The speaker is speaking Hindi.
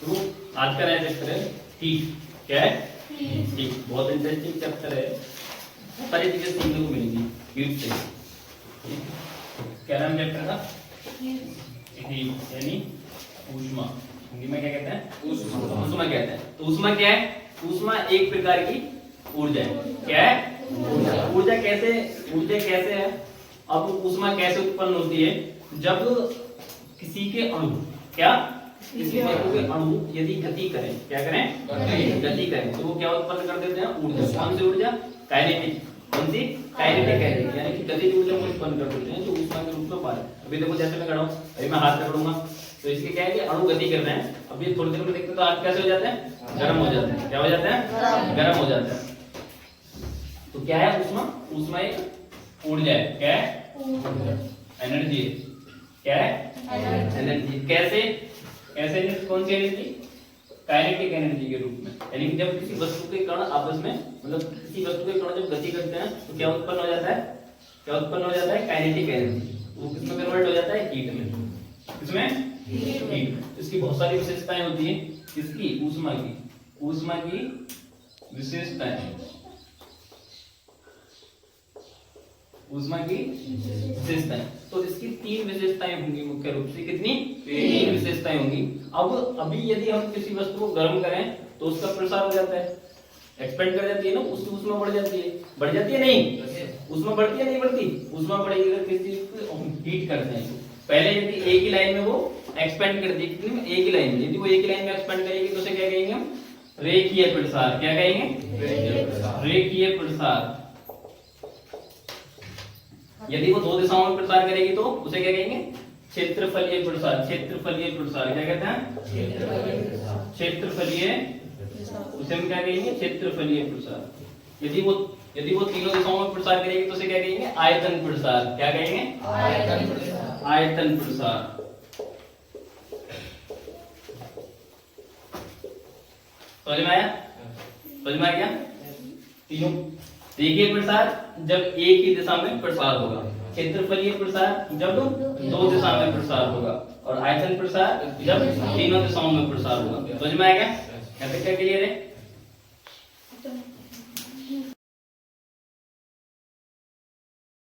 तो आज का नया चैप्टर है हीट। क्या है? हीट। बहुत इंटरेस्टिंग चैप्टर है, सारी चीजें सीखने को मिलेंगी हीट से। क्या नाम चैप्टर का? हीट यानी ऊष्मा। हिंदी में क्या कहते हैं? ऊष्मा। ऊष्मा कहते हैं। तो ऊष्मा क्या है? ऊष्मा एक प्रकार की ऊर्जा है। क्या है? ऊर्जा कैसे है? अब ऊष्मा कैसे उत्पन्न होती है? जब किसी के अणु किसी वस्तु के अणु यदि गति करें, क्या करें? गति करें, तो वो क्या उत्पन्न कर देते हैं? ऊर्जा। कौन सी ऊर्जा? काइनेटिक। कौन सी? काइनेटिक यानी कि गतिज ऊर्जा को उत्पन्न कर देते हैं, जो ऊष्मा के रूप में पाए। अभी देखो जैसे मैं खड़ा हूं, अभी मैं हाथ पकड़ूंगा तो इसके क्या है कि अणु गति कर रहे हैं। अभी थोड़ी देर में देखते तो हाथ कैसे हो जाते हैं? गर्म हो जाते हैं। क्या हो जाते हैं? गर्म हो जाते हैं। तो क्या है ऊष्मा? ऊष्मा एक ऊर्जा है। क्या है? एनर्जी है। क्या है? एनर्जी। कैसे? कौन सी एनर्जी? काइनेटिक एनर्जी के रूप में। यानी कि जब किसी वस्तु के कण आपस में, मतलब किसी वस्तु के कण जब गति करते हैं तो क्या उत्पन्न हो जाता है? Kinetic energy. वो किसमें कन्वर्ट हो जाता है? हीट में। किसमें? हीट। इसकी बहुत सारी विशेषताएं होती है। किसकी? ऊष्मा की विशेषताएं। तो इसकी तीन विशेषताएं होंगी मुख्य रूप से। कितनी? तीन विशेषताएं होंगी। अब अभी यदि हम किसी वस्तु को गर्म करें तो उसका प्रसार हो जाता है, एक्सपेंड कर जाती है ना, उसकी ऊष्मा बढ़ जाती है नहीं? ऊष्मा बढ़ती है नहीं बढ़ती? ऊष्मा बढ़ेगी अगर किसी चीज को हीट करते हैं। पहले यदि एक ही लाइन में वो एक्सपेंड कर दी, कितनी में? एक ही लाइन में। यदि वो एक ही लाइन में एक्सपेंड करेगी तो उसे क्या कहेंगे हम? रेखीय प्रसार। क्या कहेंगे? रेखीय प्रसार। यदि वो दो दिशाओं में प्रसार करेगी तो उसे क्या कहेंगे? क्षेत्रफलीय प्रसार। क्या कहते हैं? क्षेत्रफलीय। उसे हम क्या कहेंगे? क्षेत्रफलीय प्रसार। यदि वो तीनों दिशाओं में प्रसार करेगी तो उसे क्या कहेंगे? आयतन प्रसार। क्या कहेंगे? आयतन प्रसार। समझ में आया क्या? तीनों। रेखीय प्रसार जब एक ही दिशा में प्रसार होगा, क्षेत्रफलीय प्रसार जब दो दिशा में प्रसार होगा, और आयतन प्रसार जब तीनों दिशाओं में प्रसार होगा। समझ में आएगा? यहाँ तक क्या क्लियर है?